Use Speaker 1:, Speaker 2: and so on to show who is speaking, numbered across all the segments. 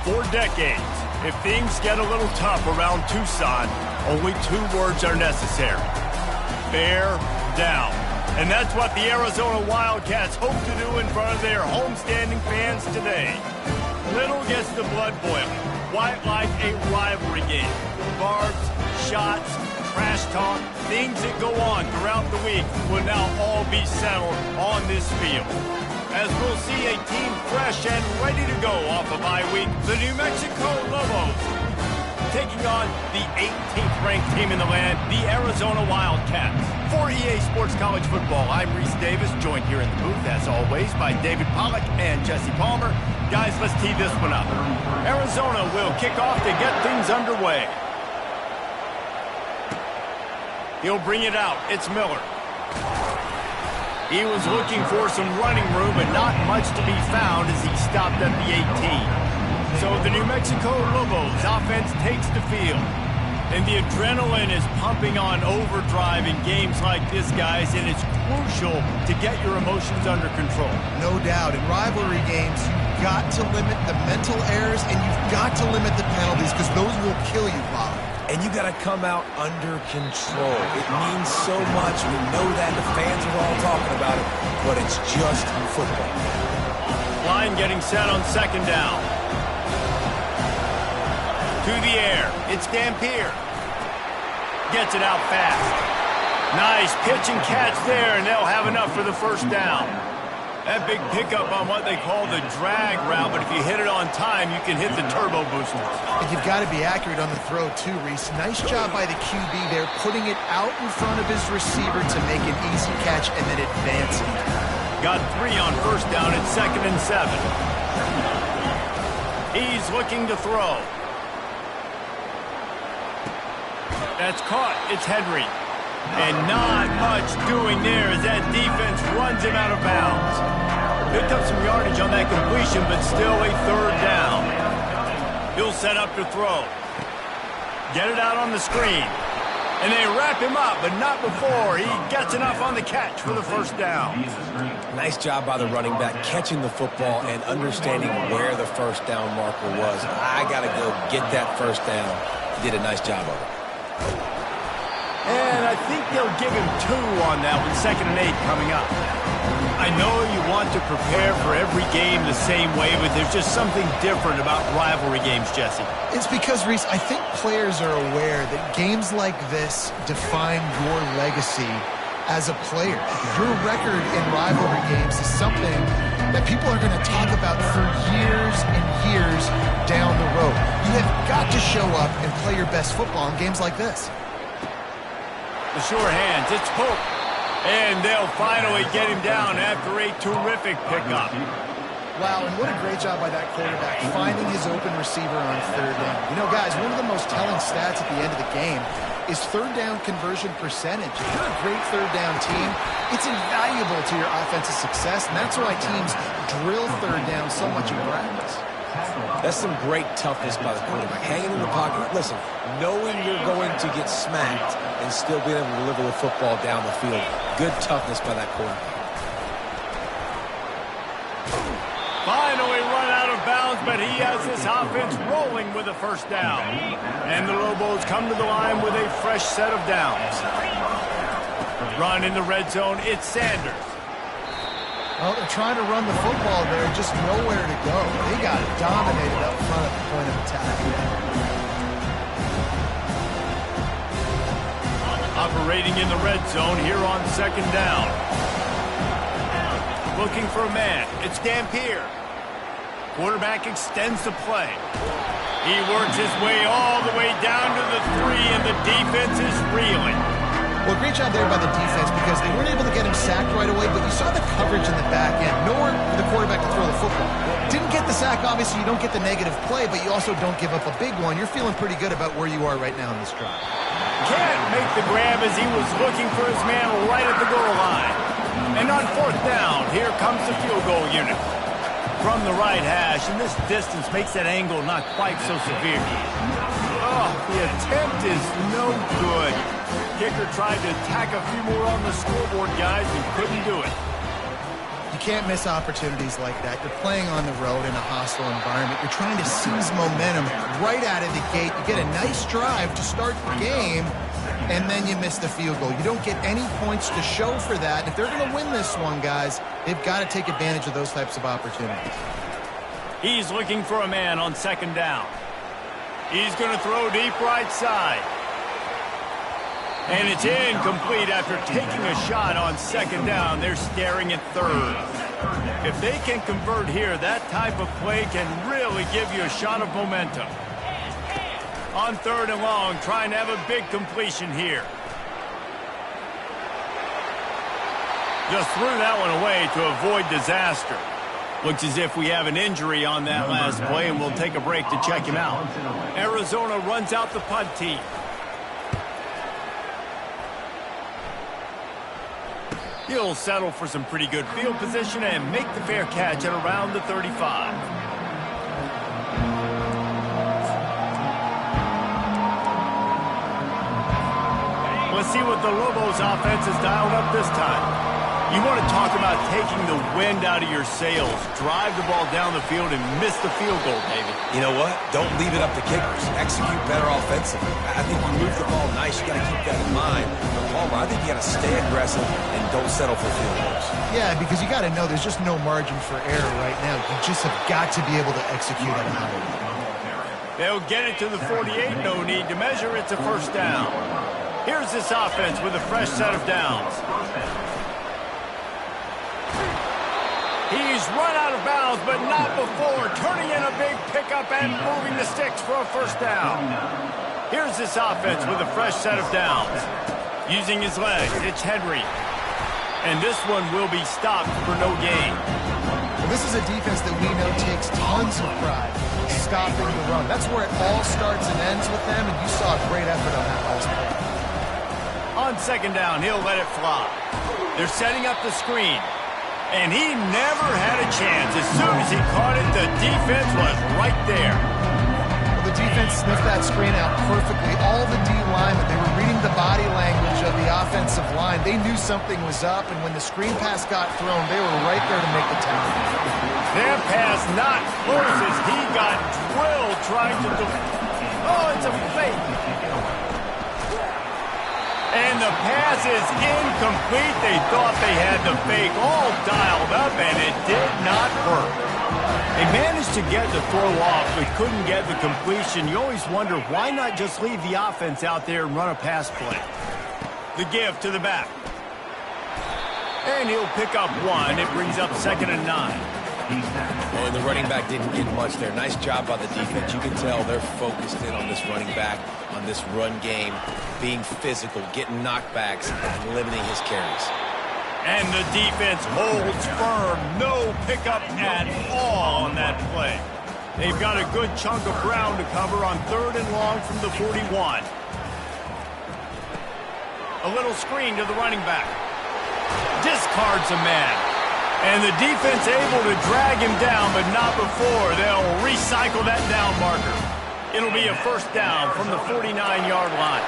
Speaker 1: For decades, if things get a little tough around Tucson, only 2 words are necessary. Bear down. And that's what the Arizona Wildcats hope to do in front of their homestanding fans today. Little gets the blood boiling. Quite like a rivalry game. Barbs, shots, trash talk, things that go on throughout the week will now all be settled on this field. As we'll see a team fresh and ready to go off a bye week, the New Mexico Lobos taking on the 18th ranked team in the land, the Arizona Wildcats. For EA Sports College Football, I'm Reese Davis, joined here in the booth, as always, by David Pollack and Jesse Palmer. Guys, let's tee this one up. Arizona will kick off to get things underway. He'll bring it out. It's Miller. He was looking for some running room, but not much to be found as he stopped at the 18. So the New Mexico Lobos offense takes the field. And the adrenaline is pumping on overdrive in games like this, guys, and it's crucial to get your emotions under control.
Speaker 2: No doubt. In rivalry games, you've got to limit the mental errors, and you've got to limit the penalties, because those will kill you, Bob.
Speaker 3: And you got to come out under control. It means so much. We know that. The fans are all talking about it, but it's just football.
Speaker 1: Line getting set on second down. To the air. It's Dampier. Gets it out fast. Nice pitch and catch there, and they'll have enough for the first down. That big pickup on what they call the drag route, but if you hit it on time, you can hit the turbo boosters.
Speaker 2: And you've got to be accurate on the throw, too, Reese. Nice job by the QB there, putting it out in front of his receiver to make an easy catch and then advancing.
Speaker 1: Got 3 on first down. It's 2nd and 7. He's looking to throw. That's caught. It's Henry. And not much doing there as that defense runs him out of bounds. Picked up some yardage on that completion, but still a 3rd down. He'll set up to throw. Get it out on the screen. And they wrap him up, but not before he gets enough on the catch for the first down.
Speaker 3: Nice job by the running back, catching the football and understanding where the first down marker was. I got to go get that first down. He did a nice job of it.
Speaker 1: And I think they'll give him 2 on that one, 2nd and 8 coming up. I know you want to prepare for every game the same way, but there's just something different about rivalry games, Jesse.
Speaker 2: It's because, Reese, I think players are aware that games like this define your legacy as a player. Your record in rivalry games is something that people are going to talk about for years and years down the road. You have got to show up and play your best football in games like this.
Speaker 1: The sure hands, it's Pope. And they'll finally get him down after a terrific pickup.
Speaker 2: Wow, and what a great job by that quarterback, finding his open receiver on 3rd down. You know, guys, one of the most telling stats at the end of the game is 3rd down conversion percentage. If you're a great 3rd down team, it's invaluable to your offensive success, and that's why teams drill 3rd down so much in practice.
Speaker 3: That's some great toughness by the quarterback. Hanging in the pocket. Listen, knowing you're going to get smacked and still being able to deliver the football down the field. Good toughness by that quarterback.
Speaker 1: Finally run out of bounds, but he has this offense rolling with a first down. And the Lobos come to the line with a fresh set of downs. Run in the red zone. It's Sanders.
Speaker 2: Well, they're trying to run the football there, just nowhere to go. They got dominated up front at the point of attack.
Speaker 1: Operating in the red zone here on 2nd down. Looking for a man. It's Dampier. Quarterback extends the play. He works his way all the way down to the 3, and the defense is reeling.
Speaker 2: Well, great job there by the defense because they weren't able to get him sacked right away, but you saw the coverage in the back end. Nowhere for the quarterback to throw the football. Didn't get the sack, obviously you don't get the negative play, but you also don't give up a big one. You're feeling pretty good about where you are right now in this drive.
Speaker 1: Can't make the grab as he was looking for his man right at the goal line. And on 4th down, here comes the field goal unit. From the right hash, and this distance makes that angle not quite so severe. Oh, the attempt is no good. Kicker tried to tack a few more on the scoreboard, guys, and couldn't do it.
Speaker 2: You can't miss opportunities like that. You're playing on the road in a hostile environment. You're trying to seize momentum right out of the gate. You get a nice drive to start the game, and then you miss the field goal. You don't get any points to show for that. And if they're going to win this one, guys, they've got to take advantage of those types of opportunities.
Speaker 1: He's looking for a man on second down. He's going to throw deep right side. And it's incomplete after taking a shot on second down. They're staring at third. If they can convert here, that type of play can really give you a shot of momentum. On third and long, trying to have a big completion here. Just threw that one away to avoid disaster. Looks as if we have an injury on that last play, and we'll take a break to check him out. Arizona runs out the punt team. He'll settle for some pretty good field position and make the fair catch at around the 35. Let's see what the Lobos offense has dialed up this time. You want to talk about taking the wind out of your sails. Drive the ball down the field and miss the field goal, David.
Speaker 3: You know what? Don't leave it up to kickers. Execute better offensively. I think you move the ball nice. You got to keep that in mind. But Palmer, I think you got to stay aggressive and don't settle for field goals.
Speaker 2: Yeah, because you got to know there's just no margin for error right now. You just have got to be able to execute at a high level.
Speaker 1: They'll get it to the 48. No need to measure. It's a first down. Here's this offense with a fresh set of downs. He's run out of bounds, but not before turning in a big pickup and moving the sticks for a first down. Here's this offense with a fresh set of downs. Using his legs, it's Henry. And this one will be stopped for no gain.
Speaker 2: Well, this is a defense that we know takes tons of pride stopping the run. That's where it all starts and ends with them, and you saw a great effort on that last play.
Speaker 1: On second down, he'll let it fly. They're setting up the screen. And he never had a chance. As soon as he caught it, the defense was right there.
Speaker 2: Well, the defense sniffed that screen out perfectly. All the D linemen, they were reading the body language of the offensive line. They knew something was up, and when the screen pass got thrown, they were right there to make the tackle.
Speaker 1: That pass not close as he got drilled trying to do. Oh, it's a fake. And the pass is incomplete. They thought they had the fake all dialed up, and it did not work. They managed to get the throw off, but couldn't get the completion. You always wonder, why not just leave the offense out there and run a pass play? The give to the back. And he'll pick up one. It brings up 2nd and 9.
Speaker 3: Well, the running back didn't get much there. Nice job by the defense. You can tell they're focused in on this running back, on this run game, being physical, getting knockbacks, and limiting his carries.
Speaker 1: And the defense holds firm. No pickup at all on that play. They've got a good chunk of ground to cover on 3rd and long from the 41. A little screen to the running back. Discards a man. And the defense able to drag him down, but not before. They'll recycle that down marker. It'll be a first down from the 49-yard line.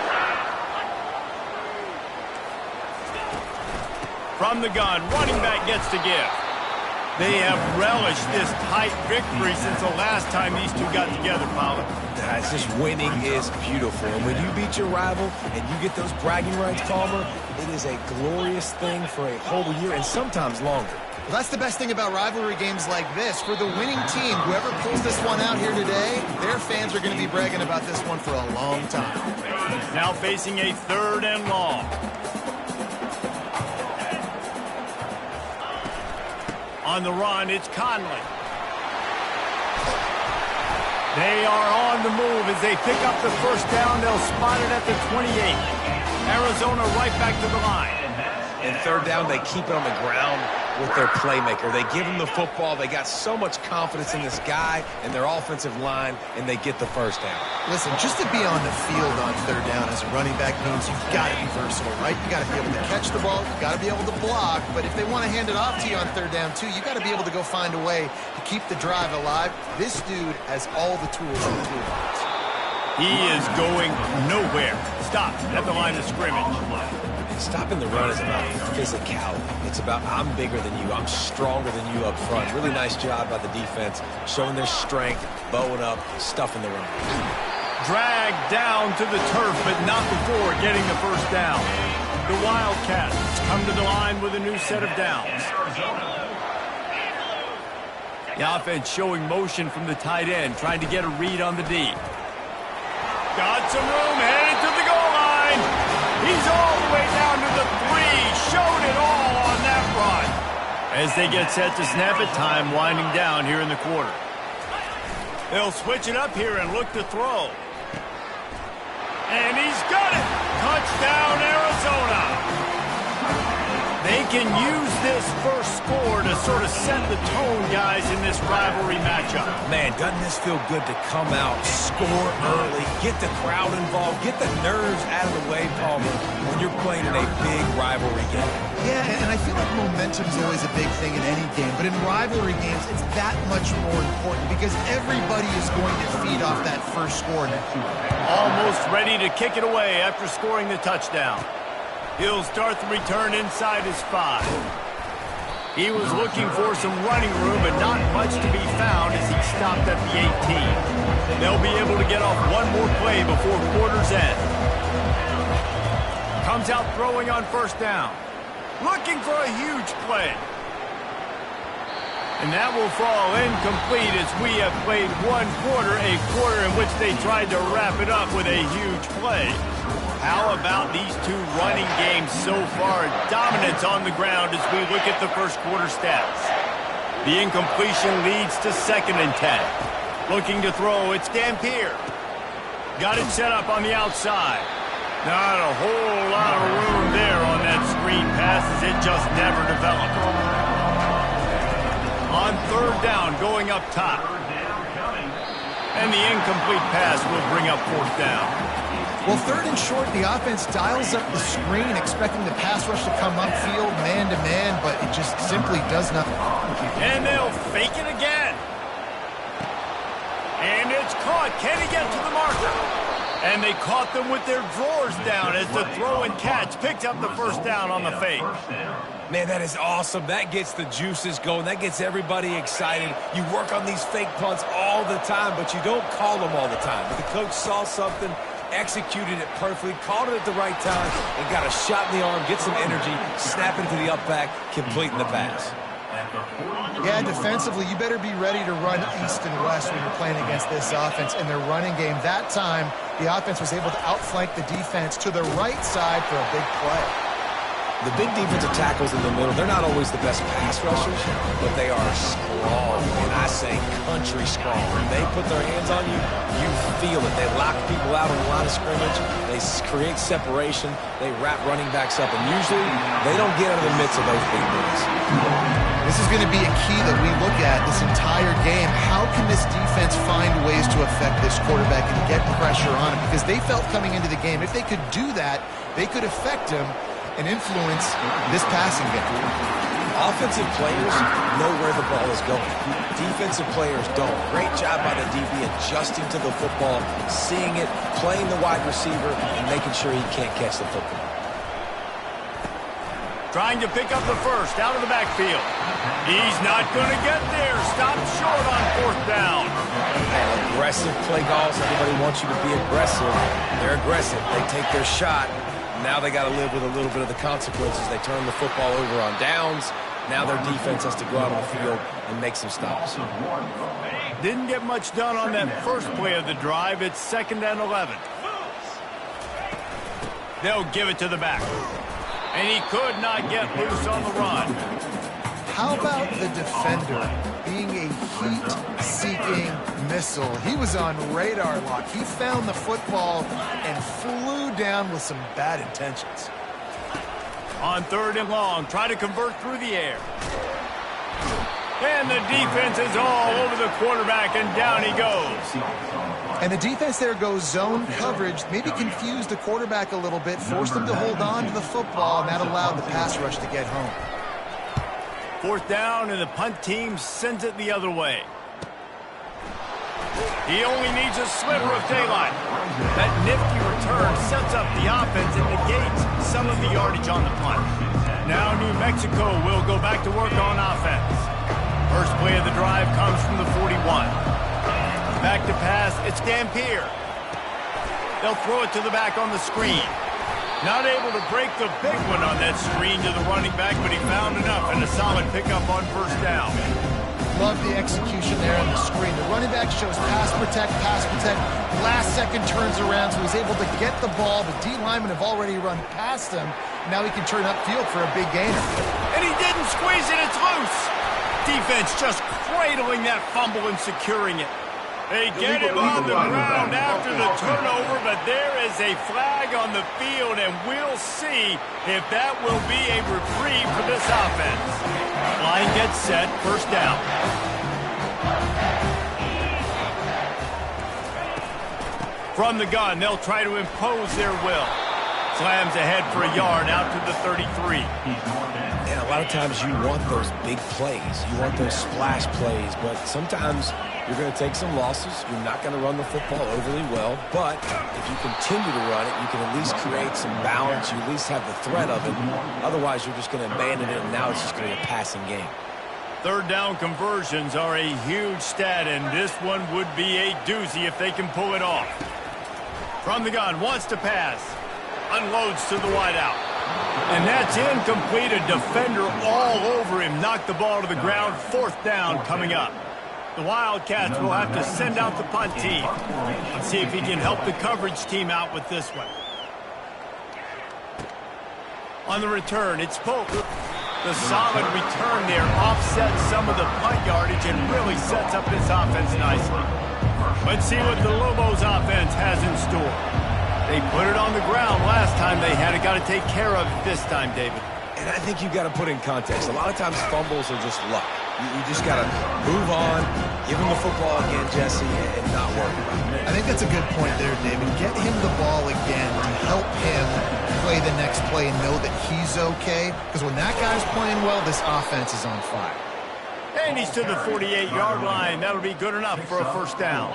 Speaker 1: From the gun, running back gets to give. They have relished this tight victory since the last time these two got together, Pollard.
Speaker 3: Guys, just winning is beautiful. And when you beat your rival and you get those bragging rights, Palmer, it is a glorious thing for a whole year and sometimes longer.
Speaker 2: Well, that's the best thing about rivalry games like this. For the winning team, whoever pulls this one out here today, their fans are going to be bragging about this one for a long time.
Speaker 1: Now facing a 3rd and long. On the run, it's Conley. They are on the move as they pick up the first down. They'll spot it at the 28. Arizona right back to the line.
Speaker 3: And 3rd down, they keep it on the ground with their playmaker. They give him the football. They got so much confidence in this guy and their offensive line, and they get the first down.
Speaker 2: Listen, just to be on the field on 3rd down as a running back means you've got to be versatile, right? You got to be able to catch the ball. You got to be able to block. But if they want to hand it off to you on 3rd down, too, you got to be able to go find a way to keep the drive alive. This dude has all the tools in the toolbox.
Speaker 1: He is going nowhere. Stop at the line of scrimmage.
Speaker 3: Stopping the run is about physicality. It's about I'm bigger than you, I'm stronger than you up front. Really nice job by the defense, showing their strength, bowing up, stuffing the run.
Speaker 1: Dragged down to the turf, but not before getting the first down. The Wildcats come to the line with a new set of downs. The offense showing motion from the tight end, trying to get a read on the D. Got some room, headed to the goal line. He's all the way down to the 3. Showed it all on that run. As they get set to snap it, time winding down here in the quarter. They'll switch it up here and look to throw. And he's got it. Touchdown, Arizona. They can use this first score to sort of set the tone, guys, in this rivalry matchup.
Speaker 3: Man, doesn't this feel good to come out, score early, get the crowd involved, get the nerves out of the way, Palmer, when you're playing in a big rivalry game.
Speaker 2: Yeah, and I feel like momentum's always a big thing in any game, but in rivalry games, it's that much more important because everybody is going to feed off that first score.
Speaker 1: Almost ready to kick it away after scoring the touchdown. He'll start the return inside his 5. He was looking for some running room, but not much to be found as he stopped at the 18. They'll be able to get off one more play before quarter's end. Comes out throwing on first down. Looking for a huge play. And that will fall incomplete as we have played one quarter, a quarter in which they tried to wrap it up with a huge play. How about these two running games so far? Dominance on the ground as we look at the first quarter stats. The incompletion leads to 2nd and 10. Looking to throw, it's Dampier. Got it set up on the outside. Not a whole lot of room there on that screen pass as it just never developed. On 3rd down, going up top. And the incomplete pass will bring up 4th down.
Speaker 2: Well, 3rd and short, the offense dials up the screen, expecting the pass rush to come upfield, man-to-man, but it just simply does not.
Speaker 1: And they'll fake it again. And it's caught. Can he get to the marker? And they caught them with their drawers down as the throw and catch picked up the first down on the fake.
Speaker 3: Man, that is awesome. That gets the juices going. That gets everybody excited. You work on these fake punts all the time, but you don't call them all the time. But the coach saw something, executed it perfectly, called it at the right time, and got a shot in the arm, get some energy, snap into the up back, completing the pass.
Speaker 2: Yeah, defensively, you better be ready to run east and west when you're playing against this offense and their running game. That time, the offense was able to outflank the defense to the right side for a big play.
Speaker 3: The big defensive tackles in the middle, they're not always the best pass rushers, but they are strong, and I say country strong. When they put their hands on you, you feel it. They lock people out on the line of scrimmage. They create separation. They wrap running backs up, and usually they don't get out of the midst of those big boys.
Speaker 2: This is going to be a key that we look at this entire game. How can this defense find ways to affect this quarterback and get pressure on him? Because they felt coming into the game, if they could do that, they could affect him and influence this passing game.
Speaker 3: Offensive players know where the ball is going. Defensive players don't. Great job by the DB adjusting to the football, seeing it, playing the wide receiver, and making sure he can't catch the football.
Speaker 1: Trying to pick up the first out of the backfield. He's not going to get there. Stopped short on 4th down.
Speaker 3: Aggressive play calls. Everybody wants you to be aggressive. They're aggressive. They take their shot. Now they got to live with a little bit of the consequences. They turn the football over on downs. Now their defense has to go out on the field and make some stops.
Speaker 1: Didn't get much done on that first play of the drive. It's 2nd and 11. They'll give it to the back. And he could not get loose on the run.
Speaker 2: How about the defender being a heat-seeking missile? He was on radar lock. He found the football and flew down with some bad intentions.
Speaker 1: On 3rd and long, try to convert through the air. And the defense is all over the quarterback, and down he goes.
Speaker 2: And the defense there goes zone coverage, maybe confused the quarterback a little bit, forced him to hold on to the football, and that allowed the pass rush to get home.
Speaker 1: 4th down, and the punt team sends it the other way. He only needs a sliver of daylight. That nifty return sets up the offense and negates some of the yardage on the punt. Now New Mexico will go back to work on offense. First play of the drive comes from the 41. Back to pass, it's Dampier. They'll throw it to the back on the screen. Not able to break the big one on that screen to the running back, but he found enough and a solid pickup on first down.
Speaker 2: Love the execution there on the screen. The running back shows pass protect. Last second turns around, so he's able to get the ball. The D linemen have already run past him. Now he can turn upfield for a big gainer.
Speaker 1: And he didn't squeeze it, it's loose. Defense just cradling that fumble and securing it. They get him on the ground after the turnover, but there is a flag on the field, and we'll see if that will be a reprieve for this offense. Line gets set, first down. From the gun, they'll try to impose their will. Slams ahead for a yard out to the 33.
Speaker 3: And a lot of times you want those big plays. You want those splash plays, but sometimes you're going to take some losses. You're not going to run the football overly well, but if you continue to run it, you can at least create some balance. You at least have the threat of it. Otherwise, you're just going to abandon it, and now it's just going to be a passing game.
Speaker 1: Third down conversions are a huge stat, and this one would be a doozy if they can pull it off. From the gun, wants to pass. Unloads to the wideout. And that's incomplete. A defender all over him. Knocked the ball to the ground. Fourth down coming up. The Wildcats will have to send out the punt team. Let's see if he can help the coverage team out with this one. On the return, it's Polk. The solid return there offsets some of the punt yardage and really sets up this offense nicely. Let's see what the Lobos offense has in store. They put it on the ground last time they had it. Got to take care of it this time, David.
Speaker 3: And I think you've got to put in context. A lot of times fumbles are just luck. You just got to move on, give him the football again, Jesse, and not worry about it.
Speaker 2: I think that's a good point there, David. Get him the ball again to help him play the next play and know that he's okay. Because when that guy's playing well, this offense is on fire.
Speaker 1: And he's to the 48-yard line. That'll be good enough for a first down.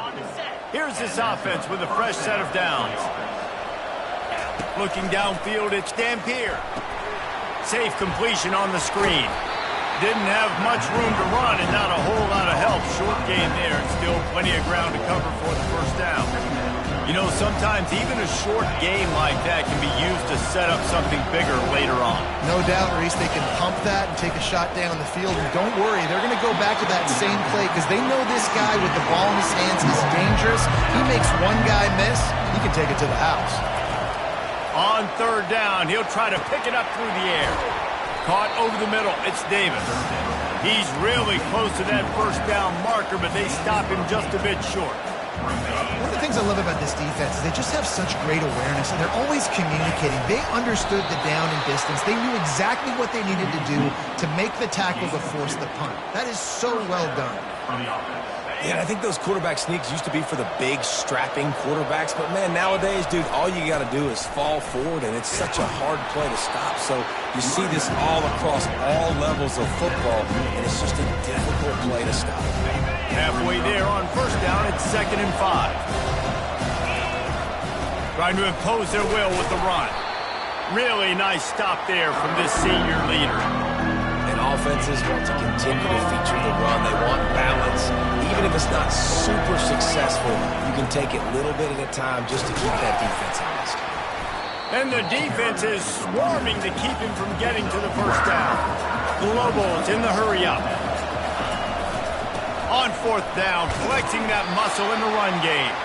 Speaker 1: Here's this offense with a fresh set of downs. Looking downfield, it's Dampier. Safe completion on the screen. Didn't have much room to run and not a whole lot of help. Short gain there and still plenty of ground to cover for the first down. You know, sometimes even a short game like that can be used to set up something bigger later on.
Speaker 2: No doubt, Reese, they can pump that and take a shot down the field. And don't worry, they're going to go back to that same play because they know this guy with the ball in his hands is dangerous. He makes one guy miss, he can take it to the house.
Speaker 1: On third down, he'll try to pick it up through the air. Caught over the middle, it's Davis. He's really close to that first down marker, but they stop him just a bit short.
Speaker 2: One of the things I love about this defense is they just have such great awareness, and they're always communicating. They understood the down and distance. They knew exactly what they needed to do to make the tackle to force the punt. That is so well done.
Speaker 3: Yeah, I think those quarterback sneaks used to be for the big, strapping quarterbacks. But, man, nowadays, dude, all you got to do is fall forward, and it's such a hard play to stop. So you see this all across all levels of football, and it's just a difficult play to stop.
Speaker 1: Halfway there on first down, it's 2nd and 5. Trying to impose their will with the run. Really nice stop there from this senior leader.
Speaker 3: And offenses want to continue to feature the run. They want balance. Even if it's not super successful, you can take it little bit at a time just to keep that defense honest.
Speaker 1: And the defense is swarming to keep him from getting to the first down. The Lobos in the hurry-up. On fourth down, flexing that muscle in the run game.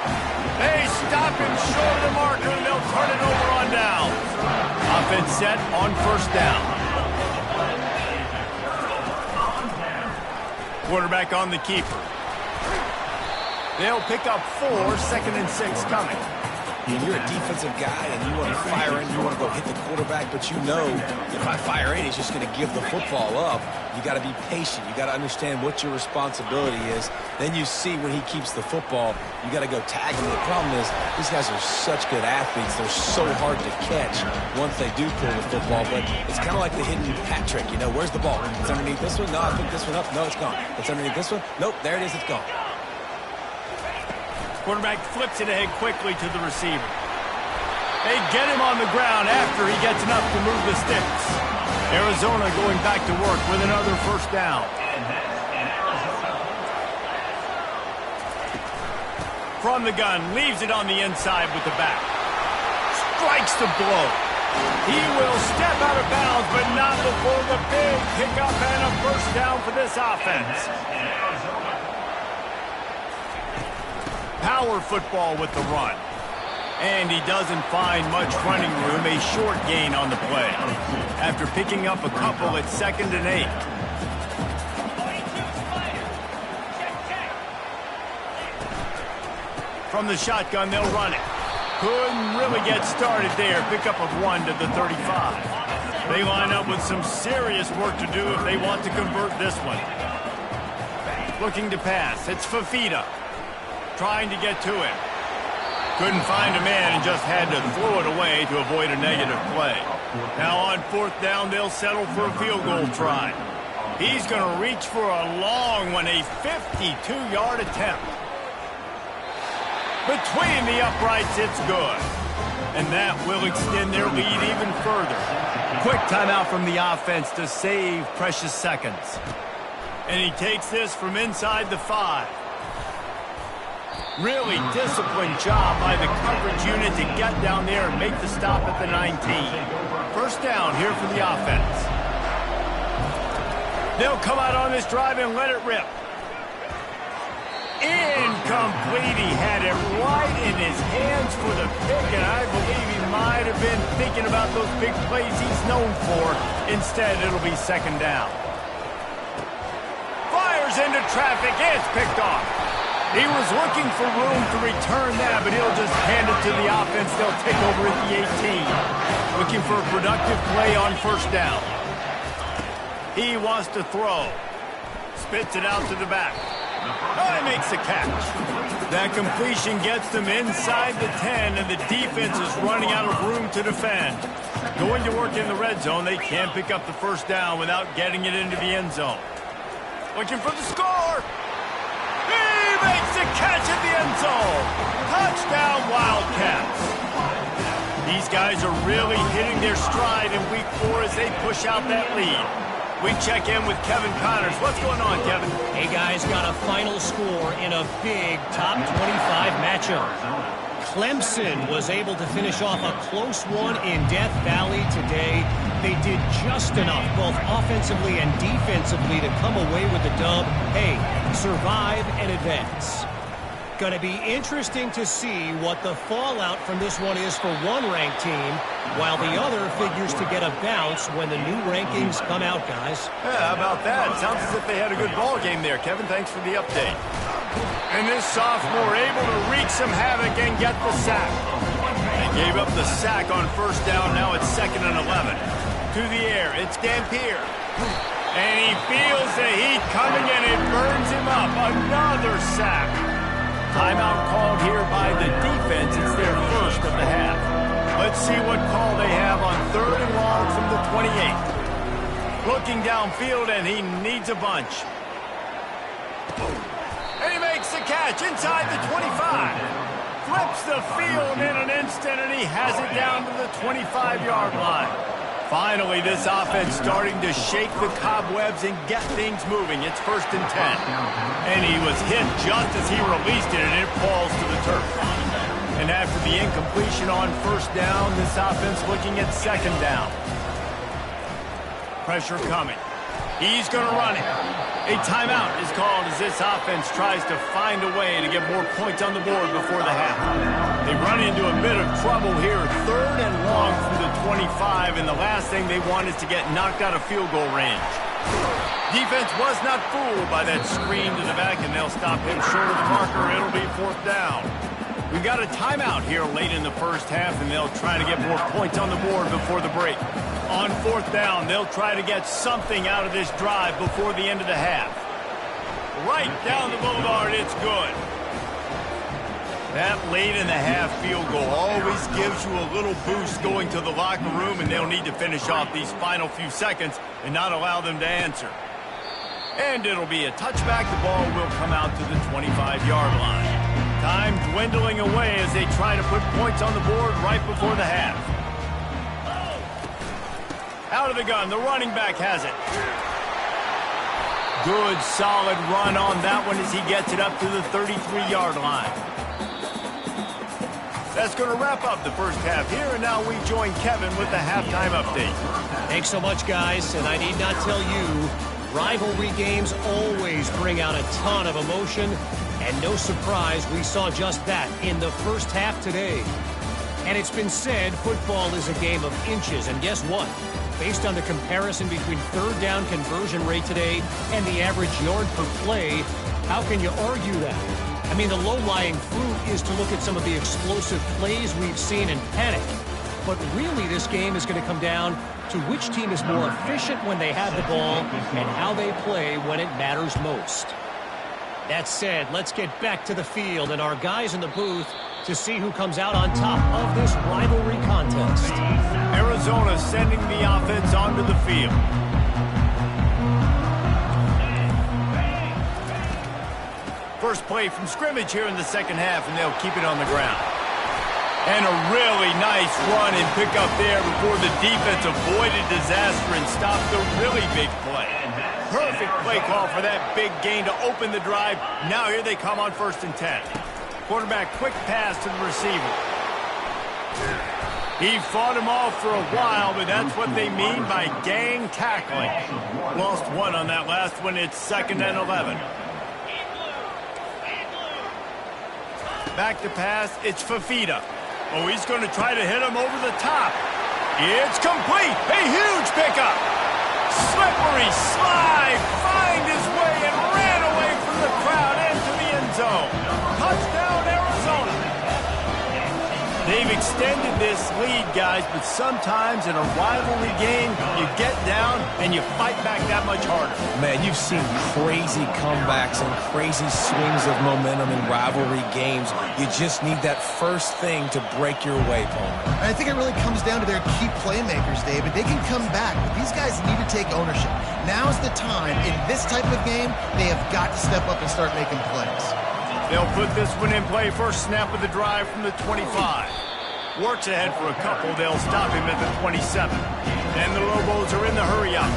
Speaker 1: They stop him short of the marker, and they'll turn it over on down. Offense set on first down. Quarterback on the keeper. They'll pick up 4, 2nd and 6 coming.
Speaker 3: And you're a defensive guy and you want to fire in, you want to go hit the quarterback, but you know if I fire in, he's just going to give the football up. You got to be patient. You got to understand what your responsibility is. Then you see when he keeps the football, you got to go tag him. The problem is these guys are such good athletes. They're so hard to catch once they do pull the football, but it's kind of like the hidden hat trick. You know, where's the ball? It's underneath this one. No, I picked this one up. No, it's gone. It's underneath this one. Nope, there it is. It's gone.
Speaker 1: Quarterback flips it ahead quickly to the receiver. They get him on the ground after he gets enough to move the sticks. Arizona going back to work with another first down. From the gun, leaves it on the inside with the back. Strikes the blow. He will step out of bounds, but not before the big pickup and a first down for this offense. Power football with the run. And he doesn't find much running room, a short gain on the play. After picking up a couple at 2nd and 8. From the shotgun, they'll run it. Couldn't really get started there. Pickup of 1 to the 35. They line up with some serious work to do if they want to convert this one. Looking to pass. It's Fafita. Trying to get to him. Couldn't find a man and just had to throw it away to avoid a negative play. Now on 4th down, they'll settle for a field goal try. He's going to reach for a long one, a 52-yard attempt. Between the uprights, it's good. And that will extend their lead even further. Quick timeout from the offense to save precious seconds. And he takes this from inside the 5. Really disciplined job by the coverage unit to get down there and make the stop at the 19. First down here for the offense. They'll come out on this drive and let it rip. Incomplete. He had it right in his hands for the pick, and I believe he might have been thinking about those big plays he's known for. Instead, it'll be 2nd down. Fires into traffic. It's picked off. He was looking for room to return that, but he'll just hand it to the offense. They'll take over at the 18. Looking for a productive play on 1st down. He wants to throw. Spits it out to the back. Oh, he makes the catch. That completion gets them inside the 10, and the defense is running out of room to defend. Going to work in the red zone, they can't pick up the first down without getting it into the end zone. Looking for the score. He makes the catch at the end zone. Touchdown, Wildcats. These guys are really hitting their stride in week 4 as they push out that lead. We check in with Kevin Connors. What's going on, Kevin?
Speaker 4: Hey, guys, got a final score in a big top 25 matchup. Clemson was able to finish off a close one in Death Valley today. They did just enough, both offensively and defensively, to come away with the dub. Hey, survive and advance. Going to be interesting to see what the fallout from this one is for one ranked team, while the other figures to get a bounce when the new rankings come out, guys.
Speaker 1: Yeah, how about that? Sounds as if they had a good ball game there, Kevin. Thanks for the update. And this sophomore able to wreak some havoc and get the sack. They gave up the sack on 1st down. Now it's 2nd and 11. To the air, it's Dampier. And he feels the heat coming and it burns him up. Another sack. Timeout called here by the defense. It's their first of the half. Let's see what call they have on 3rd and long from the 28. Looking downfield, and he needs a bunch. And he makes the catch inside the 25. Flips the field in an instant, and he has it down to the 25-yard line. Finally, this offense starting to shake the cobwebs and get things moving. It's 1st and 10. And he was hit just as he released it, and it falls to the turf. And after the incompletion on 1st down, this offense looking at 2nd down. Pressure coming. He's going to run it. A timeout is called as this offense tries to find a way to get more points on the board before the half. They run into a bit of trouble here. 3rd and long from the 25, and the last thing they want is to get knocked out of field goal range. Defense was not fooled by that screen to the back, and they'll stop him short of the marker. It'll be 4th down. We've got a timeout here late in the first half, and they'll try to get more points on the board before the break. On 4th down, they'll try to get something out of this drive before the end of the half. Right down the boulevard, it's good. That late in the half field goal always gives you a little boost going to the locker room, and they'll need to finish off these final few seconds and not allow them to answer. And it'll be a touchback. The ball will come out to the 25-yard line. Time dwindling away as they try to put points on the board right before the half. Out of the gun, the running back has it. Good, solid run on that one as he gets it up to the 33-yard line. That's going to wrap up the first half here, and now we join Kevin with the halftime update.
Speaker 4: Thanks so much, guys, and I need not tell you, rivalry games always bring out a ton of emotion, and no surprise we saw just that in the first half today. And it's been said football is a game of inches, and guess what? Based on the comparison between third down conversion rate today and the average yard per play, how can you argue that? I mean, the low-lying fruit is to look at some of the explosive plays we've seen and panic. But really, this game is going to come down to which team is more efficient when they have the ball and how they play when it matters most. That said, let's get back to the field and our guys in the booth to see who comes out on top of this rivalry contest.
Speaker 1: Arizona sending the offense onto the field. First play from scrimmage here in the second half, and they'll keep it on the ground. And a really nice run and pick up there before the defense avoided disaster and stopped the really big play. Perfect play call for that big gain to open the drive. Now here they come on 1st and 10. Quarterback quick pass to the receiver. He fought him off for a while, but that's what they mean by gang tackling. Lost one on that last one. It's 2nd and 11. Back to pass, it's Fafita. Oh, he's going to try to hit him over the top. It's complete. A huge pickup. Slippery slide. Find his way and ran away from the crowd into the end zone. Touchdown, Arizona. They've extended this lead, guys, but sometimes in a rivalry game, you get down and you fight back that much harder.
Speaker 3: Man, you've seen crazy comebacks and crazy swings of momentum in rivalry games. You just need that first thing to break your way, Paul.
Speaker 2: I think it really comes down to their key playmakers, David. They can come back, but these guys need to take ownership. Now's the time. In this type of game, they have got to step up and start making plays.
Speaker 1: They'll put this one in play. First snap of the drive from the 25. Works ahead for a couple. They'll stop him at the 27. And the Lobos are in the hurry up.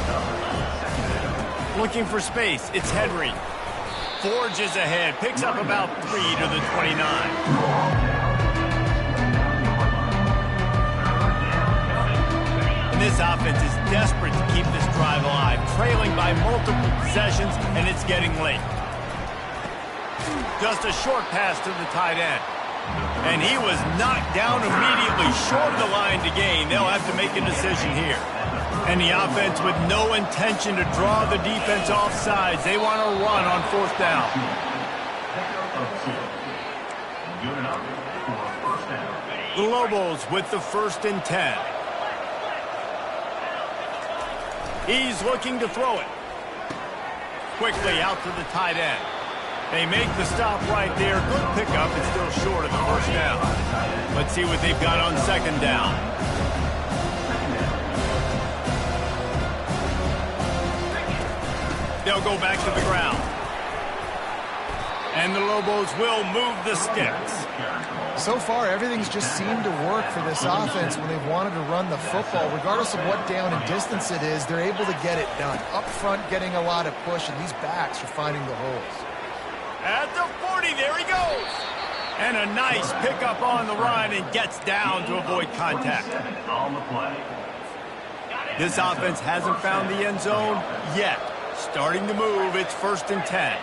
Speaker 1: Looking for space. It's Henry. Forges ahead. Picks up about 3 to the 29. And this offense is desperate to keep this drive alive. Trailing by multiple possessions, and it's getting late. Just a short pass to the tight end. And he was knocked down immediately short of the line to gain. They'll have to make a decision here. And the offense with no intention to draw the defense off sides. They want to run on 4th down. The Lobos with the 1st and 10. He's looking to throw it. Quickly out to the tight end. They make the stop right there. Good pickup. It's still short of the 1st down. Let's see what they've got on 2nd down. They'll go back to the ground. And the Lobos will move the sticks.
Speaker 2: So far, everything's just seemed to work for this offense when they've wanted to run the football. Regardless of what down and distance it is, they're able to get it done. Up front, getting a lot of push, and these backs are finding the holes.
Speaker 1: At the 40, there he goes. And a nice pickup on the run and gets down to avoid contact. This offense hasn't found the end zone yet. Starting to move, it's 1st and 10.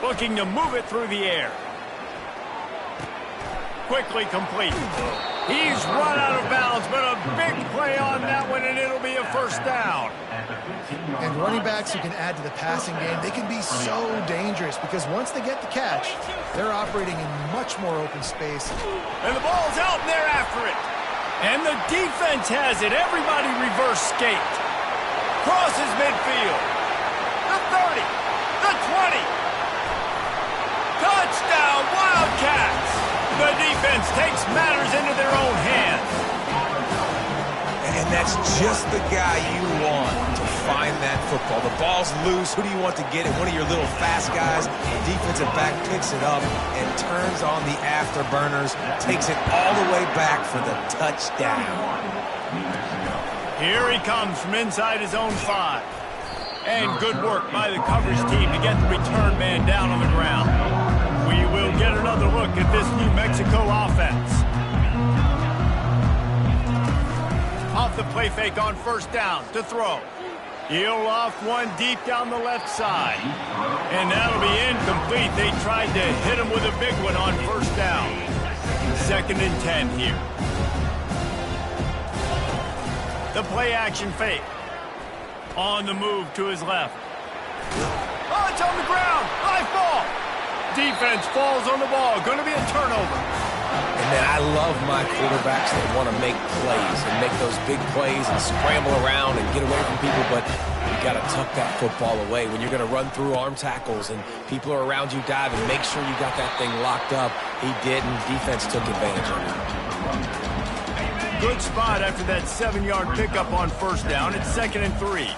Speaker 1: Looking to move it through the air. Quickly complete. He's run out of bounds, but a big play on that one, and it'll be a 1st down.
Speaker 2: And running backs who can add to the passing game, they can be so dangerous because once they get the catch, they're operating in much more open space.
Speaker 1: And the ball's out, and they're after it. And the defense has it. Everybody reverse skate. Crosses midfield. The 30. The 20. Touchdown, Wildcats. The defense takes matters into their own hands.
Speaker 3: And that's just the guy you want to find that football. The ball's loose. Who do you want to get it? One of your little fast guys. The defensive back picks it up and turns on the afterburners, takes it all the way back for the touchdown.
Speaker 1: Here he comes from inside his own 5. And good work by the coverage team to get the return man down on the ground. We will get another look at this New Mexico offense. Off the play fake on first down to throw. He'll off one deep down the left side. And that'll be incomplete. They tried to hit him with a big one on first down. 2nd and 10 here. The play action fake. On the move to his left. Oh, it's on the ground. High ball. Defense falls on the ball. Going to be a turnover.
Speaker 3: And man, I love my quarterbacks that want to make plays and make those big plays and scramble around and get away from people, but you got to tuck that football away. When you're going to run through arm tackles and people are around you diving, make sure you got that thing locked up. He did, and defense took advantage of it.
Speaker 1: Good spot after that 7-yard pickup on first down. It's 2nd and 3.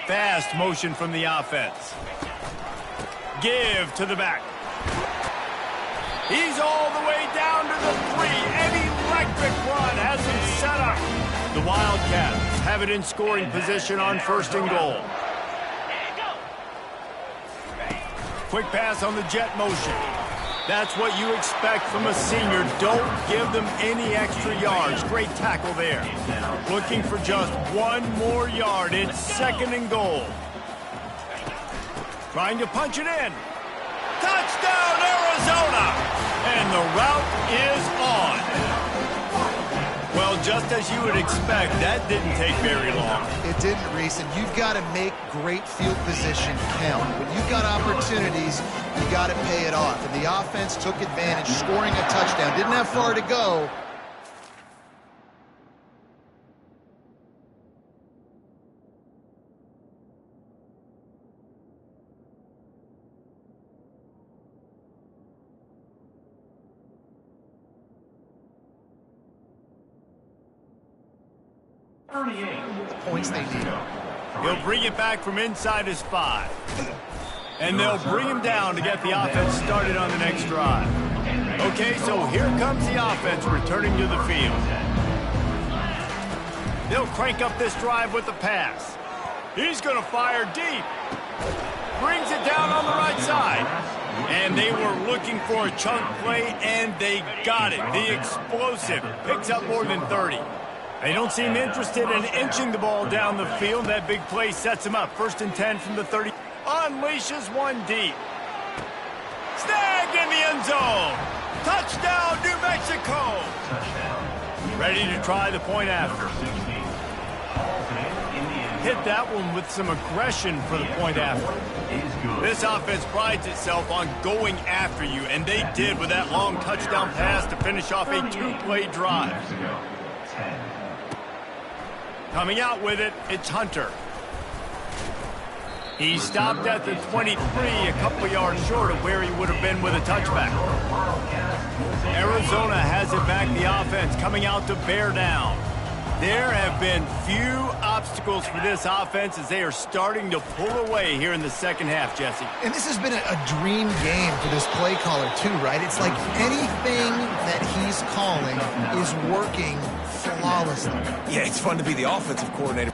Speaker 1: Fast motion from the offense. Give to the back. He's all the way down to the 3. An electric run has him set up. The Wildcats have it in scoring position on 1st and goal. Quick pass on the jet motion. That's what you expect from a senior. Don't give them any extra yards. Great tackle there. Looking for just 1 more yard. It's 2nd and goal. Trying to punch it in. Touchdown, Arizona! And the route is on. Well, just as you would expect, that didn't take very long.
Speaker 2: It didn't, Reese, and you've got to make great field position count. When you've got opportunities, you got to pay it off. And the offense took advantage, scoring a touchdown. Didn't have far to go. Points they need.
Speaker 1: He'll bring it back from inside his 5. And they'll bring him down to get the offense started on the next drive. Okay, so here comes the offense returning to the field. They'll crank up this drive with the pass. He's going to fire deep. Brings it down on the right side. And they were looking for a chunk play, and they got it. The explosive picks up more than 30. They don't seem interested in inching the ball down the field. That big play sets him up. 1st and 10 from the 30. Unleashes one deep. Snagged in the end zone. Touchdown, New Mexico. Ready to try the point after. Hit that one with some aggression for the point after. This offense prides itself on going after you, and they did with that long touchdown pass to finish off a 2-play drive. Coming out with it, it's Hunter. He stopped at the 23, a couple yards short of where he would have been with a touchback. Arizona has it back, the offense coming out to bear down. There have been few obstacles for this offense as they are starting to pull away here in the second half, Jesse.
Speaker 2: And this has been a dream game for this play caller too, right? It's like anything that he's calling is working flawlessly.
Speaker 3: Yeah, it's fun to be the offensive coordinator.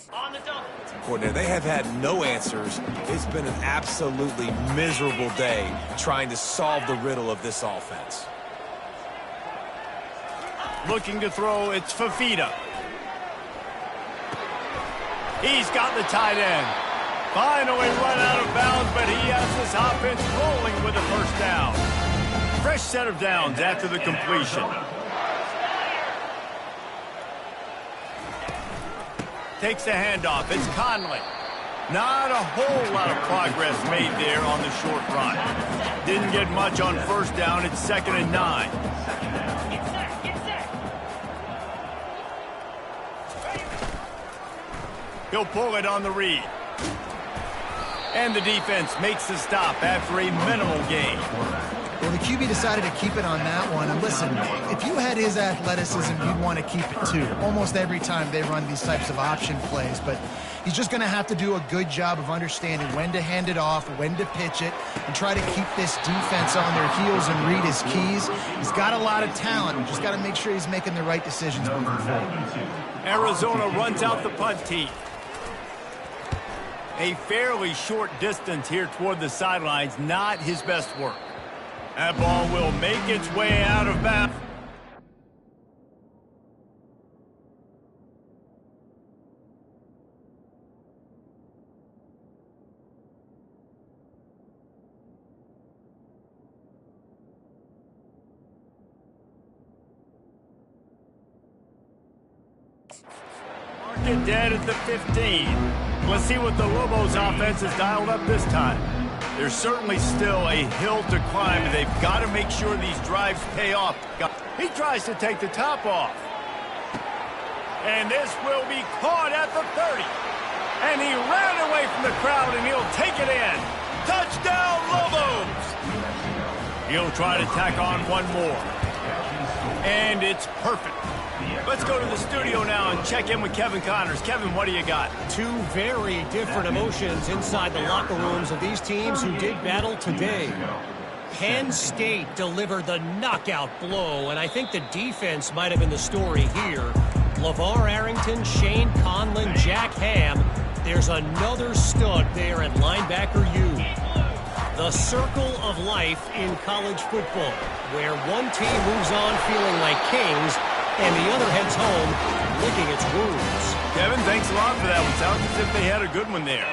Speaker 3: Coordinator, they have had no answers. It's been an absolutely miserable day trying to solve the riddle of this offense.
Speaker 1: Looking to throw, it's Fafita. He's got the tight end. Finally run out of bounds, but he has this offense rolling with a first down. Fresh set of downs after the completion. Takes the handoff. It's Conley. Not a whole lot of progress made there on the short run. Didn't get much on first down. It's 2nd and 9. He'll pull it on the read. And the defense makes the stop after a minimal gain.
Speaker 2: Well, the QB decided to keep it on that one. And listen, if you had his athleticism, you'd want to keep it too. Almost every time they run these types of option plays. But he's just going to have to do a good job of understanding when to hand it off, when to pitch it, and try to keep this defense on their heels and read his keys. He's got a lot of talent. Just got to make sure he's making the right decisions moving forward.
Speaker 1: Arizona runs out the punt tee. A fairly short distance here toward the sidelines, not his best work. That ball will make its way out of bounds. Mark it dead at the 15. Let's see what the Lobos offense has dialed up this time. There's certainly still a hill to climb. They've got to make sure these drives pay off. He tries to take the top off. And this will be caught at the 30. And he ran away from the crowd, and he'll take it in. Touchdown, Lobos! He'll try to tack on one more. And it's perfect. Let's go to the studio now and check in with Kevin Connors. Kevin, what do you got?
Speaker 4: Two very different emotions inside the locker rooms of these teams who did battle today. Penn State delivered the knockout blow, and I think the defense might have been the story here. LeVar Arrington, Shane Conlon, Jack Ham. There's another stud there at linebacker U. The circle of life in college football, where one team moves on feeling like kings, and the other heads home licking its wounds.
Speaker 1: Kevin, thanks a lot for that one. Sounds as if they had a good one there.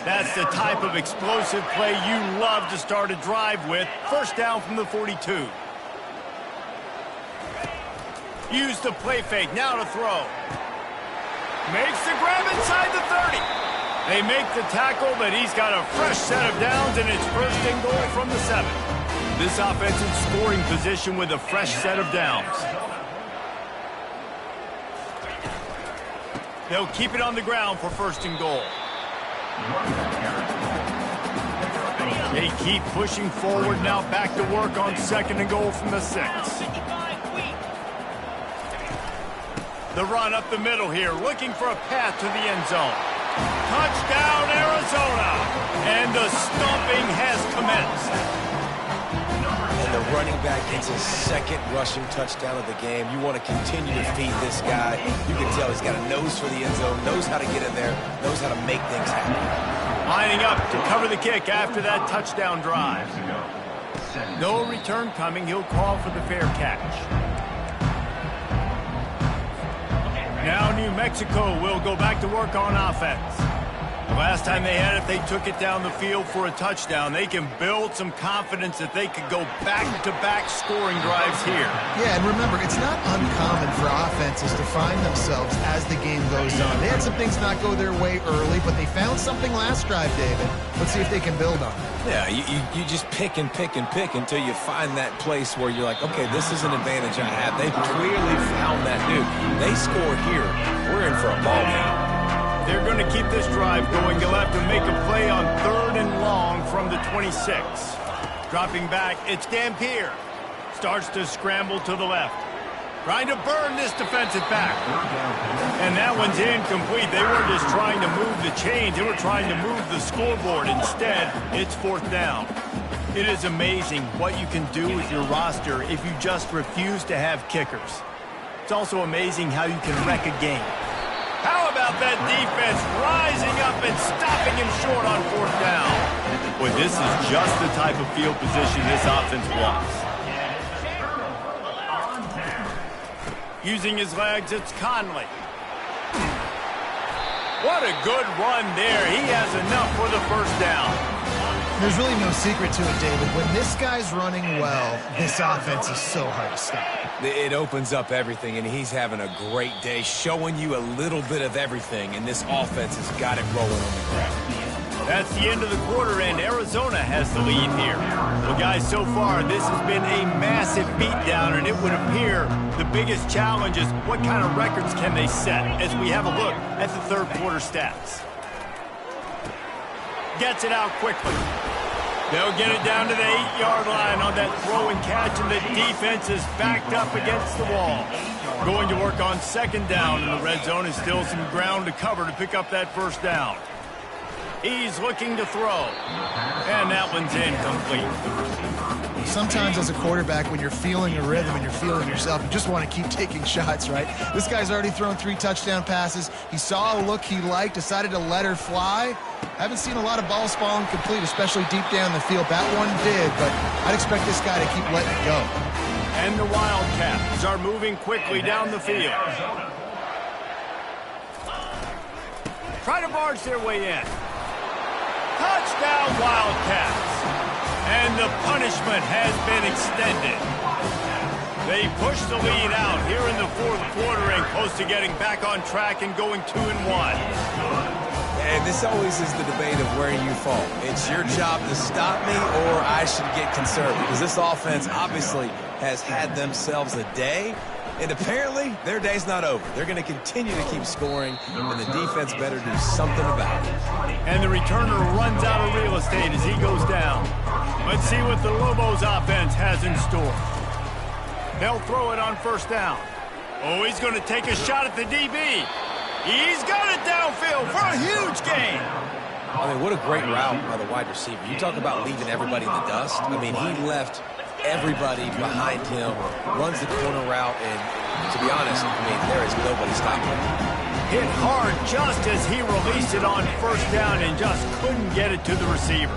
Speaker 1: That's the type of explosive play you love to start a drive with. First down from the 42. Use the play fake. Now to throw. Makes the grab inside the 30. They make the tackle, but he's got a fresh set of downs, and it's 1st and goal from the 7. This offense in scoring position with a fresh set of downs. They'll keep it on the ground for 1st and goal. They keep pushing forward, now back to work on 2nd and goal from the 6. The run up the middle here, looking for a path to the end zone. Touchdown, Arizona! And the stomping has commenced.
Speaker 3: And the running back gets his 2nd rushing touchdown of the game. You want to continue to feed this guy. You can tell he's got a nose for the end zone, knows how to get in there, knows how to make things happen.
Speaker 1: Lining up to cover the kick after that touchdown drive. No return coming. He'll call for the fair catch. Now New Mexico will go back to work on offense. The last time they had it, they took it down the field for a touchdown. They can build some confidence that they could go back-to-back scoring drives here.
Speaker 2: Yeah, and remember, it's not uncommon for offenses to find themselves as the game goes on. They had some things not go their way early, but they found something last drive, David. Let's see if they can build on it.
Speaker 3: Yeah, you just pick and pick and pick until you find that place where you're like, okay, this is an advantage I have. They clearly found that dude. They score here. We're in for a ball game.
Speaker 1: They're going to keep this drive going. You'll have to make a play on 3rd and long from the 26. Dropping back, it's Dampier. Starts to scramble to the left. Trying to burn this defensive back. And that one's incomplete. They weren't just trying to move the chains. They were trying to move the scoreboard. Instead, it's 4th down. It is amazing what you can do with your roster if you just refuse to have kickers. It's also amazing how you can wreck a game. How about about that defense rising up and stopping him short on fourth down. Boy, this is just the type of field position this offense wants. Using his legs, it's Conley. What a good run there. He has enough for the first down.
Speaker 2: There's really no secret to it, David. When this guy's running well, this offense is so hard to stop.
Speaker 3: It opens up everything, and he's having a great day, showing you a little bit of everything, and this offense has got it rolling on the ground.
Speaker 1: That's the end of the quarter, and Arizona has the lead here. Well, guys, so far, this has been a massive beatdown, and it would appear the biggest challenge is what kind of records can they set as we have a look at the third quarter stats. Gets it out quickly. They'll get it down to the 8-yard line on that throw and catch, and the defense is backed up against the wall. Going to work on second down, and the red zone is still some ground to cover to pick up that first down. He's looking to throw, and that one's incomplete.
Speaker 2: Sometimes as a quarterback, when you're feeling a rhythm and you're feeling yourself, you just want to keep taking shots, right? This guy's already thrown 3 touchdown passes. He saw a look he liked, decided to let her fly. Haven't seen a lot of balls falling complete, especially deep down the field. That one did, but I'd expect this guy to keep letting it go.
Speaker 1: And the Wildcats are moving quickly down the field. Try to barge their way in. Touchdown, Wildcats. And the punishment has been extended. They push the lead out here in the fourth quarter and close to getting back on track and going 2-1.
Speaker 3: And this always is the debate of where you fall. It's your job to stop me, or I should get conservative. Because this offense obviously has had themselves a day, and apparently their day's not over. They're going to continue to keep scoring, and the defense better do something about it.
Speaker 1: And the returner runs out of real estate as he goes down. Let's see what the Lobos offense has in store. They'll throw it on first down. Oh, he's going to take a shot at the DB. He's got it downfield for a huge gain.
Speaker 3: I mean, what a great route by the wide receiver. You talk about leaving everybody in the dust. I mean, he left everybody behind him, runs the corner route, and to be honest, I mean, there is nobody stopping him.
Speaker 1: Hit hard just as he released it on first down and just couldn't get it to the receiver.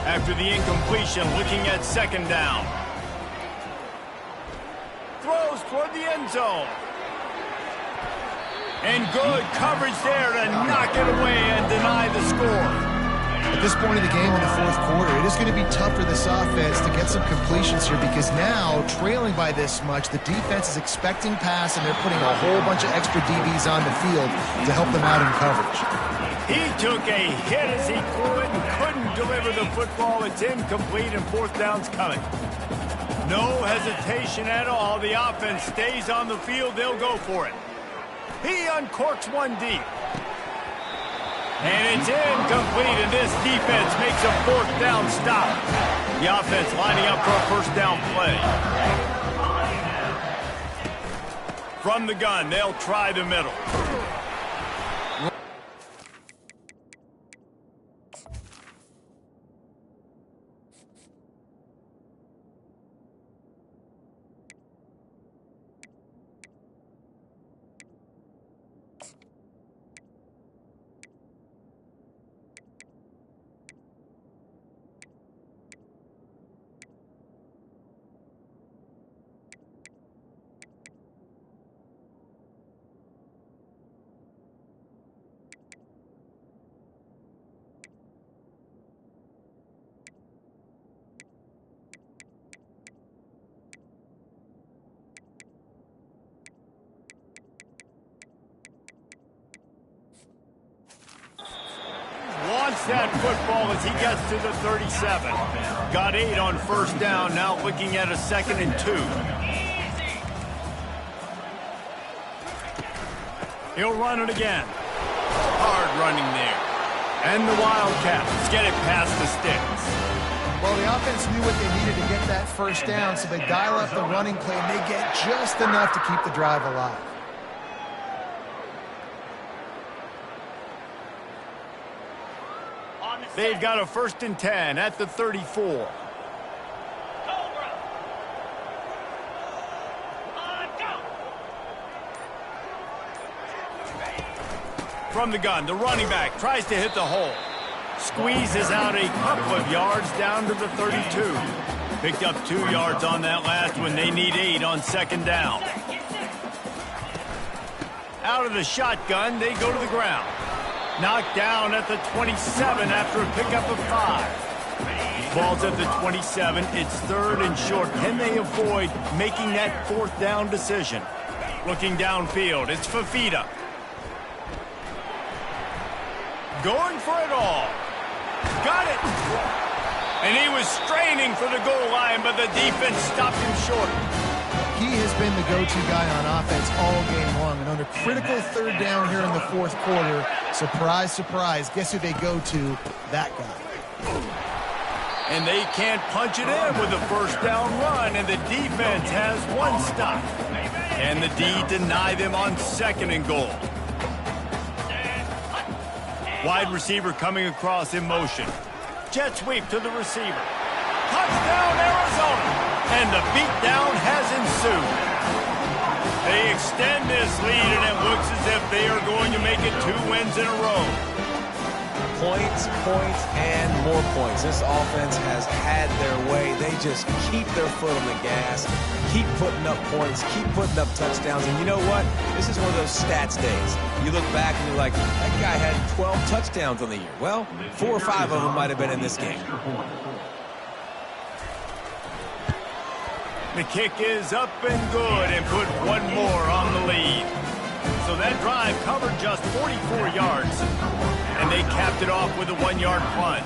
Speaker 1: After the incompletion, looking at second down. Throws toward the end zone. And good coverage there to knock it away and deny the score.
Speaker 2: At this point in the game in the fourth quarter, it is going to be tough for this offense to get some completions here because now, trailing by this much, the defense is expecting pass and they're putting a whole bunch of extra DBs on the field to help them out in coverage.
Speaker 1: He took a hit as he threw it and couldn't deliver the football. It's incomplete and fourth down's coming. No hesitation at all. The offense stays on the field. They'll go for it. He uncorks one deep. And it's incomplete, and this defense makes a fourth down stop. The offense lining up for a first down play. From the gun, they'll try the middle. That football as he gets to the 37. Got 8 on first down, now looking at a 2nd and 2. He'll run it again. Hard running there. And the Wildcats get it past the sticks.
Speaker 2: Well, the offense knew what they needed to get that first down, so they dial up the running play, and they get just enough to keep the drive alive.
Speaker 1: They've got a 1st and 10 at the 34. From the gun, the running back tries to hit the hole. Squeezes out a couple of yards down to the 32. Picked up 2 yards on that last one. They need 8 on second down. Out of the shotgun, they go to the ground. Knocked down at the 27 after a pickup of 5. Ball's at the 27. It's 3rd and short. Can they avoid making that 4th down decision? Looking downfield, it's Fafita. Going for it all. Got it. And he was straining for the goal line, but the defense stopped him short.
Speaker 2: He has been the go-to guy on offense all game long. And under critical 3rd down here in the 4th quarter, surprise, surprise, guess who they go to? That guy.
Speaker 1: And they can't punch it in with a 1st down run, and the defense has 1 stop. And the D deny them on 2nd and goal. Wide receiver coming across in motion. Jet sweep to the receiver. Touchdown, Arizona! And the beatdown has ensued. They extend this lead, and it looks as if they are going to make it 2 wins in a row.
Speaker 3: Points, points, and more points. This offense has had their way. They just keep their foot on the gas, keep putting up points, keep putting up touchdowns. And you know what? This is one of those stats days. You look back and you're like, that guy had 12 touchdowns on the year. Well, 4 or 5 of them might have been in this game.
Speaker 1: The kick is up and good and put 1 more on the lead. So that drive covered just 44 yards. And they capped it off with a 1-yard plunge.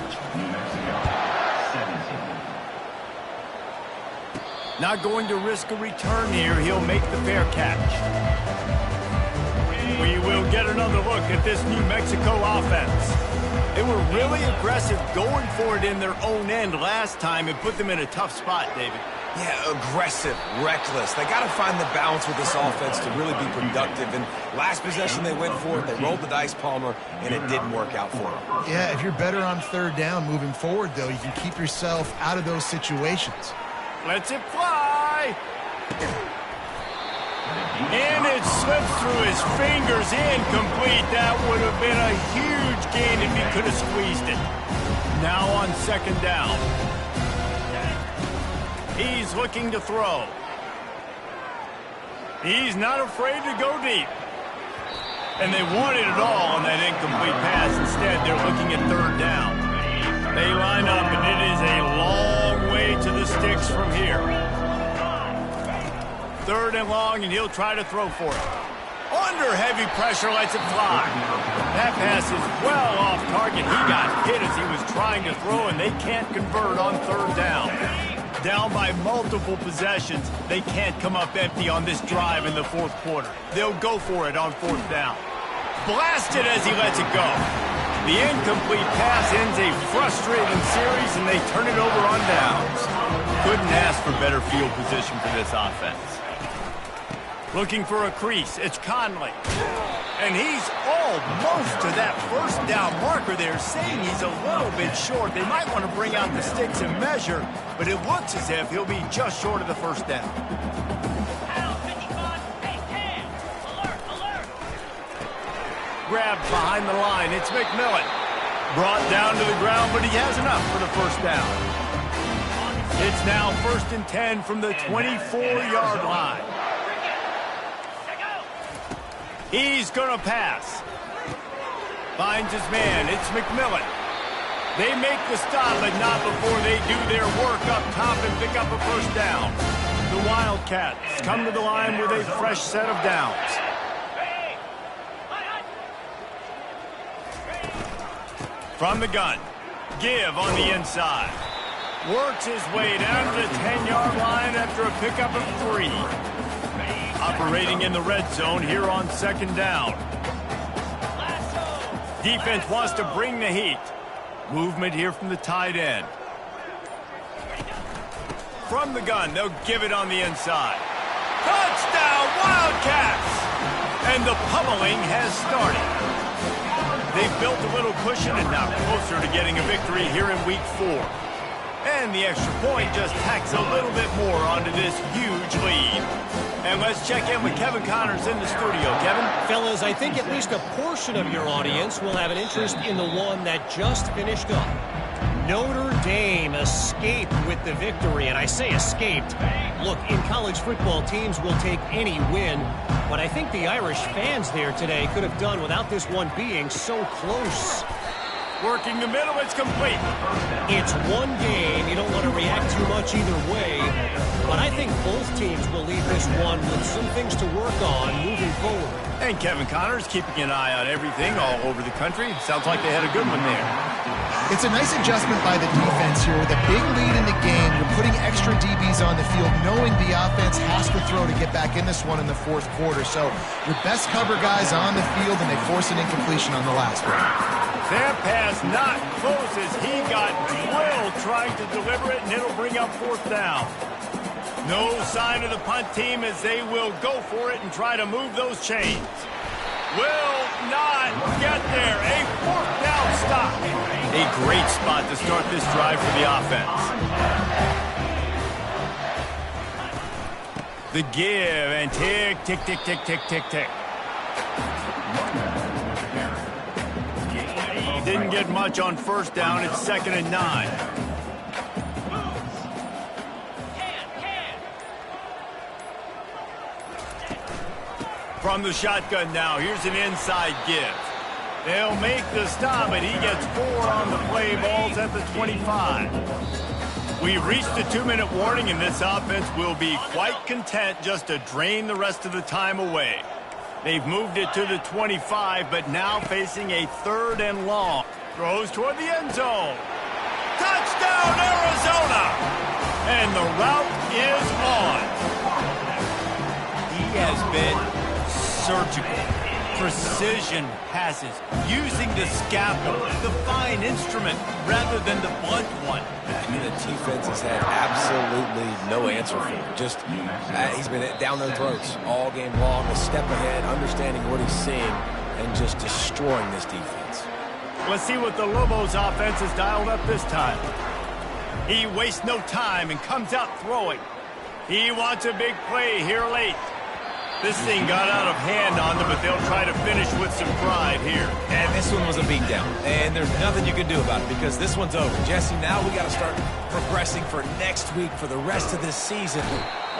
Speaker 1: Not going to risk a return here. He'll make the fair catch. We will get another look at this New Mexico offense. They were really aggressive going for it in their own end last time and put them in a tough spot, David.
Speaker 3: Yeah, aggressive, reckless. They got to find the balance with this offense to really be productive. And last possession they went for it. They rolled the dice, Palmer, and it didn't work out for them.
Speaker 2: Yeah, if you're better on 3rd down moving forward, though, you can keep yourself out of those situations.
Speaker 1: Lets it fly. And it slips through his fingers, incomplete. That would have been a huge gain if he could have squeezed it. Now on 2nd down. He's looking to throw. He's not afraid to go deep. And they wanted it all on that incomplete pass. Instead, they're looking at 3rd down. They line up, and it is a long way to the sticks from here. 3rd and long, and he'll try to throw for it. Under heavy pressure, lets it fly. That pass is well off target. He got hit as he was trying to throw, and they can't convert on 3rd down. Down by multiple possessions, they can't come up empty on this drive in the 4th quarter. They'll go for it on 4th down. Blasted as he lets it go. The incomplete pass ends a frustrating series, and they turn it over on downs. Couldn't ask for better field position for this offense. Looking for a crease, it's Conley. And he's almost to that 1st down marker there, saying he's a little bit short. They might want to bring out the sticks and measure, but it looks as if he'll be just short of the 1st down. Grabbed behind the line, it's McMillan. Brought down to the ground, but he has enough for the 1st down. It's now 1st and 10 from the 24-yard line. He's going to pass. Finds his man. It's McMillan. They make the stop, but not before they do their work up top and pick up a 1st down. The Wildcats come to the line with a fresh set of downs. From the gun. Give on the inside. Works his way down to the 10-yard line after a pickup of 3. Operating in the red zone here on 2nd down. Defense wants to bring the heat. Movement here from the tight end. From the gun, they'll give it on the inside. Touchdown, Wildcats! And the pummeling has started. They've built a little cushion and now closer to getting a victory here in Week 4. And the extra point just tacks a little bit more onto this huge lead. And let's check in with Kevin Connors in the studio. Kevin?
Speaker 4: Fellas, I think at least a portion of your audience will have an interest in the one that just finished up. Notre Dame escaped with the victory, and I say escaped. Look, in college football, teams will take any win, but I think the Irish fans there today could have done without this one being so close.
Speaker 1: Working the middle, it's complete.
Speaker 4: It's one game. You don't want to react too much either way, but I think both teams will leave this one with some things to work on moving forward.
Speaker 1: And Kevin Connors keeping an eye on everything all over the country. Sounds like they had a good one there.
Speaker 2: It's a nice adjustment by the defense here. With a big lead in the game, you're putting extra DBs on the field, knowing the offense has to throw to get back in this one in the fourth quarter. So your best cover guys on the field, and they force an incompletion on the last one.
Speaker 1: That pass not close as he got drilled trying to deliver it, and it'll bring up fourth down. No sign of the punt team as they will go for it and try to move those chains. Will not get there. A fourth down stop. A great spot to start this drive for the offense. The give and tick, tick, tick, tick, tick, tick, tick. Didn't get much on first down. It's 2nd and 9. From the shotgun now, here's an inside give. They'll make the stop, and he gets 4 on the play. Ball's at the 25. We've reached the 2-minute warning, and this offense will be quite content just to drain the rest of the time away. They've moved it to the 25, but now facing a 3rd and long. Throws toward the end zone. Touchdown, Arizona! And the route is on. He has been surgical. Precision passes, using the scalpel, the fine instrument, rather than the blunt one.
Speaker 3: I mean, the defense has had absolutely no answer for him. Just, he's been down their throats all game long, a step ahead, understanding what he's seeing, and just destroying this defense.
Speaker 1: Let's see what the Lobos offense has dialed up this time. He wastes no time and comes out throwing. He wants a big play here late. This thing got out of hand on them, but they'll try to finish with some pride here.
Speaker 3: And this one was a beatdown, and there's nothing you can do about it because this one's over. Jesse, now we got to start progressing for next week for the rest of this season.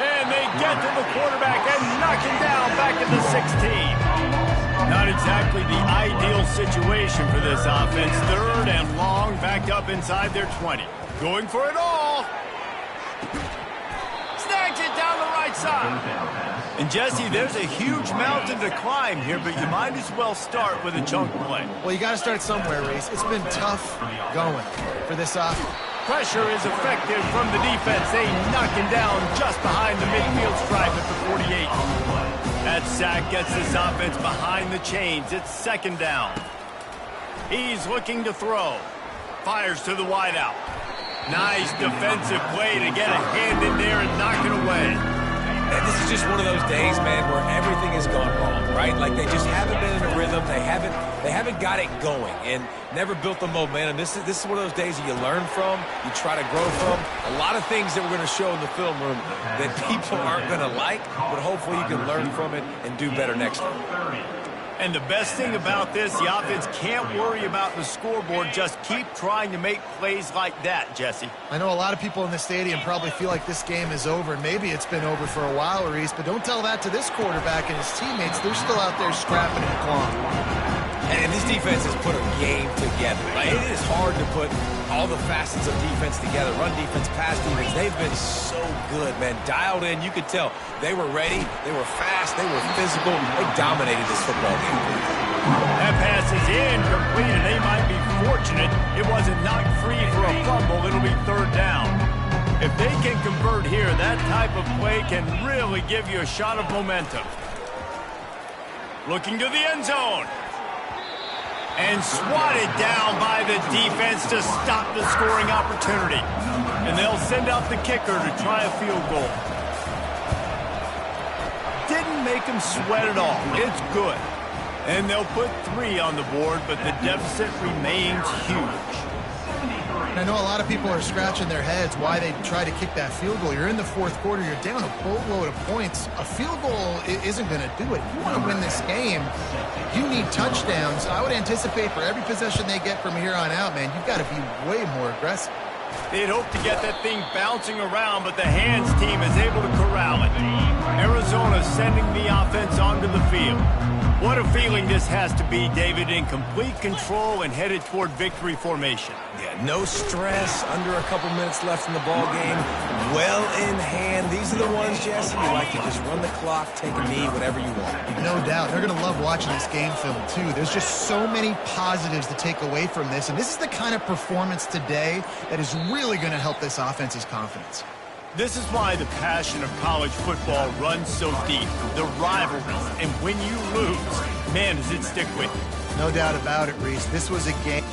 Speaker 1: And they get to the quarterback and knock him down back at the 16. Not exactly the ideal situation for this offense. 3rd and long, backed up inside their 20. Going for it all. Snags it down the right side. And, Jesse, there's a huge mountain to climb here, but you might as well start with a chunk play.
Speaker 2: Well, you got to start somewhere, Reese. It's been tough going for this offense.
Speaker 1: Pressure is effective from the defense. They knock him down just behind the midfield stripe at the 48. That sack gets this offense behind the chains. It's 2nd down. He's looking to throw. Fires to the wideout. Nice defensive play to get a hand in there and knock it away.
Speaker 3: And this is just one of those days, man, where everything has gone wrong, right? Like they just haven't been in a rhythm. They haven't got it going and never built the momentum. This is one of those days that you learn from, you try to grow from. A lot of things that we're going to show in the film room that people aren't going to like, but hopefully you can learn from it and do better next time.
Speaker 1: And the best thing about this, the offense can't worry about the scoreboard. Just keep trying to make plays like that, Jesse.
Speaker 2: I know a lot of people in the stadium probably feel like this game is over, and maybe it's been over for a while, Reese, but don't tell that to this quarterback and his teammates. They're still out there scrapping and clawing.
Speaker 3: And this defense has put a game together. Like, it is hard to put all the facets of defense together. Run defense, pass defense. They've been so good, man. Dialed in. You could tell they were ready. They were fast. They were physical. They dominated this football game.
Speaker 1: That pass is incomplete, and they might be fortunate it wasn't knocked free for a fumble. It'll be 3rd down. If they can convert here, that type of play can really give you a shot of momentum. Looking to the end zone. And swatted down by the defense to stop the scoring opportunity. And they'll send out the kicker to try a field goal. Didn't make him sweat at all. It's good. And they'll put 3 on the board, but the deficit remains huge.
Speaker 2: And I know a lot of people are scratching their heads why they try to kick that field goal. You're in the fourth quarter. You're down a boatload of points. A field goal isn't going to do it. If you want to win this game, you need touchdowns. I would anticipate for every possession they get from here on out, man, you've got to be way more aggressive.
Speaker 1: They'd hope to get that thing bouncing around, but the hands team is able to corral it. Arizona sending the offense onto the field. What a feeling this has to be, David, in complete control and headed toward victory formation.
Speaker 3: Yeah, no stress, under a couple minutes left in the ball game, well in hand. These are the ones, Jesse, you like to just run the clock, take a knee, whatever you want.
Speaker 2: No doubt. They're going to love watching this game film, too. There's just so many positives to take away from this, and this is the kind of performance today that is really going to help this offense's confidence.
Speaker 1: This is why the passion of college football runs so deep. The rivalries, and when you lose, man, does it stick with you.
Speaker 2: No doubt about it, Reese. This was a game.